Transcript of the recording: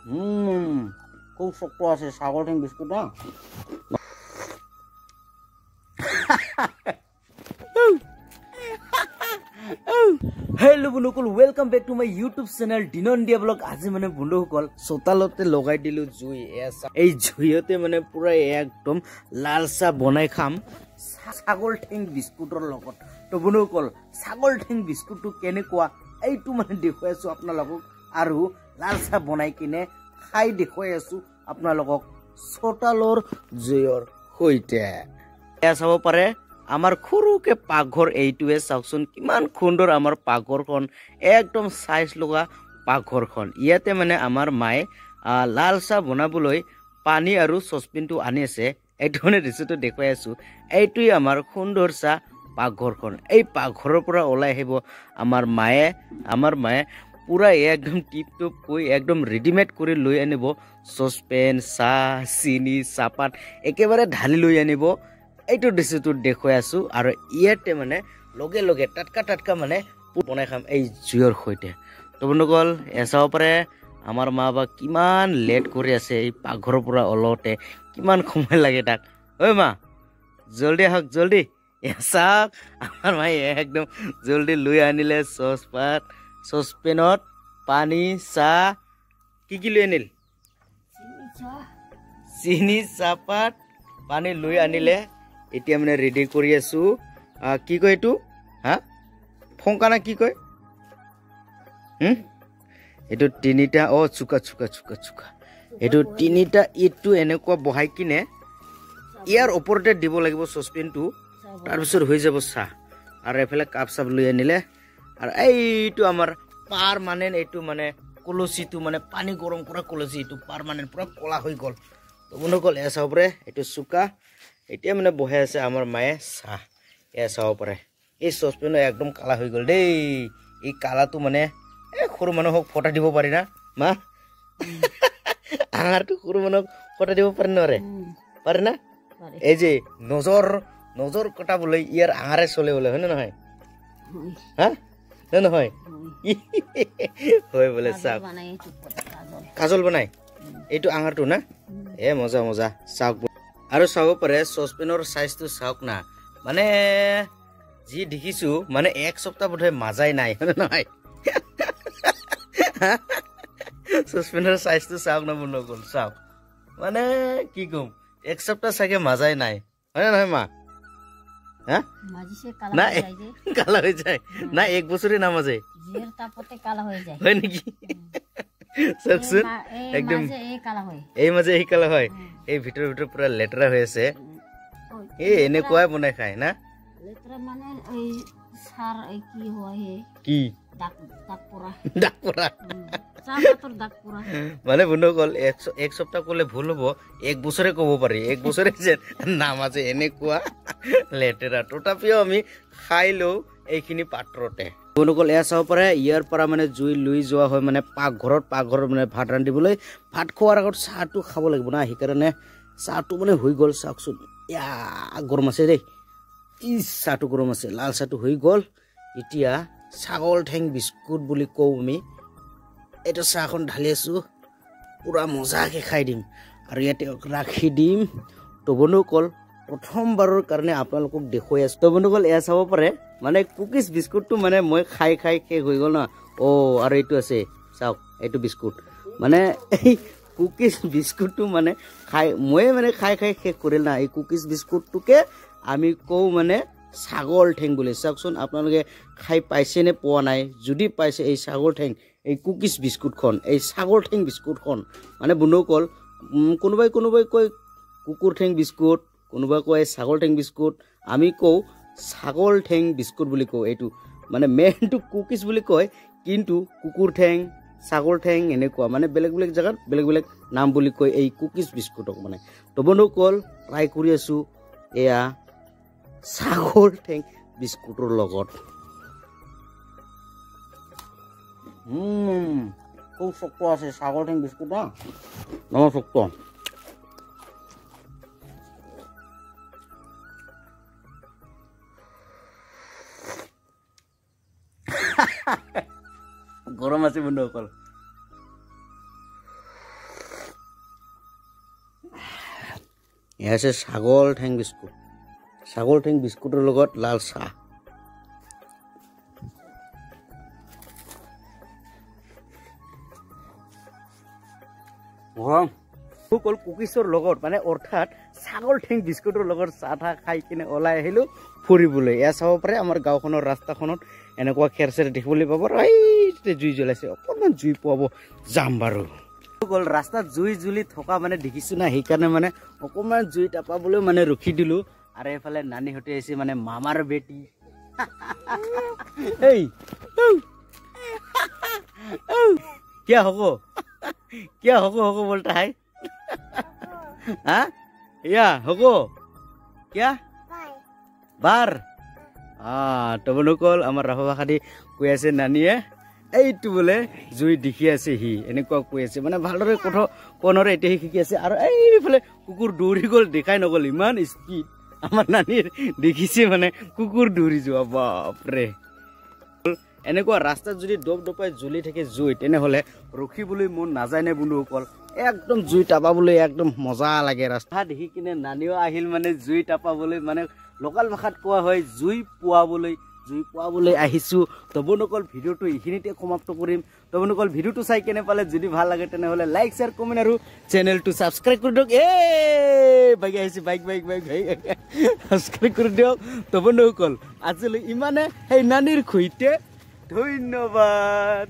খুব শক্ত আছে ছাগল ঠেং বিস্কুট না হেল্ল' বন্ধুসকল welcome back to my YouTube channel দিনন দিয়া ব্লগ। আজি মানে বন্ধুসকল চোতালতে লগাই দিলো জুই। এই জুইতে মানে পুৰা একদম লাল চাহ বনাই খাম ছাগল ঠেং বিস্কুটৰ লগত। তো বন্ধুসকল ছাগল ঠেং বিস্কুটটো কেনেকুৱা এইটো মানে দেখুৱাই আছো আপোনালোকক, আৰু লাল চাহ বনাই কিনে খাই দেখুৱাই আছো আপোনালোকক চোতালৰ জুইৰ সৈতে। চাব পাৰে আমাৰ সৰুকে পাকঘৰ এইটোৱে, চাওকচোন কিমান সুন্দৰ আমাৰ পাকঘৰখন, একদম চাইজ লগা পাকঘৰখন। ইয়াতে মানে আমাৰ মায়ে লাল চাহ বনাবলৈ পানী আৰু চচপেনটো আনি আছে। এইটো মানে দৃশ্যটো দেখুৱাই আছো। এইটোৱে আমাৰ সুন্দৰ চাহ পাকঘৰখন। এই পাকঘৰৰ পৰা ওলাই আহিব আমাৰ মায়ে পুৰা একদম টিপ টপ কৈ একদম ৰেডিমেড কৰি লৈ আনিব চচপেন, চাহ, চিনি, চাহপাত একেবাৰে ঢালি লৈ আনিব। এইটো দৃশ্যটো দেখুৱাই আছো, আৰু ইয়াতে মানে লগে লগে টাটকা মানে বনাই খাম এই জুইৰ সৈতে। তো বন্ধুসকল চাব পাৰে আমাৰ মা বা কিমান লেট কৰি আছে এই পাকঘৰৰ পৰা ওলাওঁতে, কিমান সময় লাগে তাক। ঐ মা জল্দি আহক, জল্দি চাওক। আমাৰ মায়ে একদম জল্দি লৈ আনিলে চচপেনত পানী, চাহ, কি লৈ আনিল? চিনি, চাহপাত, পানী লৈ আনিলে। এতিয়া মানে ৰেডি কৰি আছো। কি কয় এইটো? ফংকা না কি কয়? এইটো তিনিটা চুকা এইটো তিনিটা ইটটো এনেকুৱা বহাই কিনে ইয়াৰ ওপৰতে দিব লাগিব চচপেনটো, তাৰপিছত হৈ যাব চাহ। আৰু এফালে কাপ চাপ লৈ আনিলে। আৰু এইটো আমাৰ পাৰমানেণ্ট, এইটো মানে কলচীটো মানে পানী গৰম কৰা কলচী, এইটো পাৰমানেণ্ট পুৰা কলা হৈ গ'ল। তো বন্ধুসকল চাব পাৰে এইটো চুকা। এতিয়া মানে বহাই আছে আমাৰ মায়ে চাহ। চাব পাৰে এই চচপেনো একদম কালা হৈ গ'ল দেই। এই কালাটো মানে সৰু মানুহক ফটা দিব পাৰি না মা? আঙাৰটো সৰু মানুহক ফটা দিব পাৰি নোৱাৰে? পাৰে না? এই যে নজৰ কটাবলৈ ইয়াৰ আঙাৰে চলে বোলে, হয় নে নহয়? নহয় হয় বোলে। চাওক কাজল বনাই এইটো আঙাৰটো না। মজা চাওক। আৰু চাব পাৰে চচপেনৰ চাইজটো চাওক না, মানে যি দেখিছো মানে এক সপ্তাহ বোধহয় মাজাই নাই, হয় নে নহয়? চচপেনৰ চাইজটো চাওক না বন্ধুসকল, চাওক মানে কি কম, এক সপ্তাহ চাগে মাজাই নাই, হয় নে নহয় মা? না কালা হৈ যায় না, এক বছৰে নামাজে, হয় নেকি? চাওকচোন একদম এই মাজে এই কালা হয়, এই ভিতৰৰ পুৰা লেতেৰা হৈ আছে। এনেকুৱাই বনাই খায় না? কি মানে বন্ধুসকল এক সপ্তাহ কলে ভুল হব, এক বছৰে কব পাৰি, এক বছৰে যে নামাজে, এনেকুৱা লেতেৰা। তথাপিও আমি খাই লওঁ এইখিনি পাত্ৰতে। বন্ধুসকল চাব পাৰে ইয়াৰ পৰা মানে জুই লৈ যোৱা হয় মানে পাকঘৰত মানে ভাত ৰান্ধিবলৈ। ভাত খোৱাৰ আগত চাহটো খাব লাগিব না, সেইকাৰণে চাহটো মানে হৈ গ'ল। চাওকচোন গৰম আছে দেই, চাহটো গৰম আছে, লাল চাহটো হৈ গ'ল। এতিয়া ছাগল ঠেং বিস্কুট বুলি কওঁ আমি, এইটো চাহখন ঢালি আছো, পুৰা মজাকে খাই দিম আৰু ইয়াতে ৰাখি দিম। তো বন্ধুসকল প্ৰথমবাৰৰ কাৰণে আপোনালোকক দেখুৱাই আছো। তো বন্ধুসকল চাব পাৰে মানে কুকিজ বিস্কুটটো মানে মই খাই শেষ হৈ গ'ল না। আৰু এইটো আছে চাওক, এইটো বিস্কুট মানে এই কুকিজ বিস্কুটটো মানে মই মানে খাই শেষ কৰিল না। এই কুকিজ বিস্কুটটোকে আমি কওঁ মানে ছাগল ঠেং বুলি। চাওকচোন আপোনালোকে খাই পাইছে নে পোৱা নাই? যদি পাইছে এই ছাগল ঠেং, এই কুকিজ বিস্কুটখন, এই ছাগল ঠেং বিস্কুটখন মানে বন্ধুসকল কোনোবাই কয় কুকুৰ ঠেং বিস্কুট, কোনোবাই কয় ছাগল ঠেং বিস্কুট, আমি কওঁ ছাগল ঠেং বিস্কুট বুলি কওঁ। এইটো মানে মেইনটো কুকিজ বুলি কয়, কিন্তু কুকুৰ ঠেং, ছাগল ঠেং এনেকুৱা মানে বেলেগ জেগাত বেলেগ নাম বুলি কয় এই কুকিজ বিস্কুটক মানে। তো বন্ধুসকল ট্ৰাই কৰি আছো এয়া ছাগল ঠেং বিস্কুটৰ লগত। খুব শক্ত আছে ছাগল ঠেং বিস্কুট না, নমা শক্ত। গৰম আছে বন্ধুসকল। এয়া আছে ছাগল ঠেং বিস্কুট ছাগল ঠেং বিস্কুটৰ লগত লাল চাহ কল কুকিজৰ লগত মানে অৰ্থাৎ ছাগল ঠেং বিস্কুটৰ লগত চাহ ঠাহ খাই কিনে ওলাই আহিলো ফুৰিবলৈ এয়া চাব পাৰে আমাৰ গাঁওখনৰ ৰাস্তাখনত এনেকুৱা খেৰ চেৰ দেখিবলৈ পাব এই জুই জ্বলাইছে অকণমান জুই পোৱাব যাম বাৰু গ'ল ৰাস্তাত জুই জ্বলি থকা মানে দেখিছোঁ না সেইকাৰণে মানে অকণমান জুই টাপাবলৈ মানে ৰখি দিলোঁ আৰু এইফালে নানীহঁতে আহিছে মানে মামাৰ বেটি এই কিয় হ'ব क्या होगो बोलता है हाँ या होगो क्या बार तो बनोकल आमार राभा भाषादी কৈ আছে নানিয়ে এইটো বোলে জুই দেখি আছে হি এনেকুৱা কৈ আছে মানে ভালদৰে কথা কোনৰে এতে শিকি আছে আৰু এইফালে কুকুৰ দৌৰি গ'ল দেখাই নগ'ল ইমান স্পিড আমাৰ নানিৰ দেখিছে মানে কুকুৰ দৌৰি যোৱা বাপৰে এনেকুৱা ৰাস্তাত যদি দপ দপাই জ্বলি থাকে জুই তেনেহ'লে ৰখিবলৈ মন নাযায় নে বন্ধুসকল একদম জুই টাপাবলৈ একদম মজা লাগে ৰাস্তা দেখি কিনে নানিও আহিল মানে জুই টাপাবলৈ মানে লোকাল ভাষাত কোৱা হয় জুই পোৱাবলৈ আহিছোঁ তো বন্ধুসকল ভিডিঅ'টো এইখিনিতে সমাপ্ত কৰিম তো বন্ধুসকল ভিডিঅ'টো চাই কেনে পালে যদি ভাল লাগে তেনেহ'লে লাইক শ্বেয়াৰ কমেণ্ট আৰু চেনেলটো ছাবস্ক্ৰাইব কৰি দিয়ক বাইক আহিছে বাইক ছাবস্ক্ৰাইব কৰি দিয়ক তো বন্ধুসকল আজিলৈ ইমানে সেই নানিৰ সৈতে ধন্যবাদ।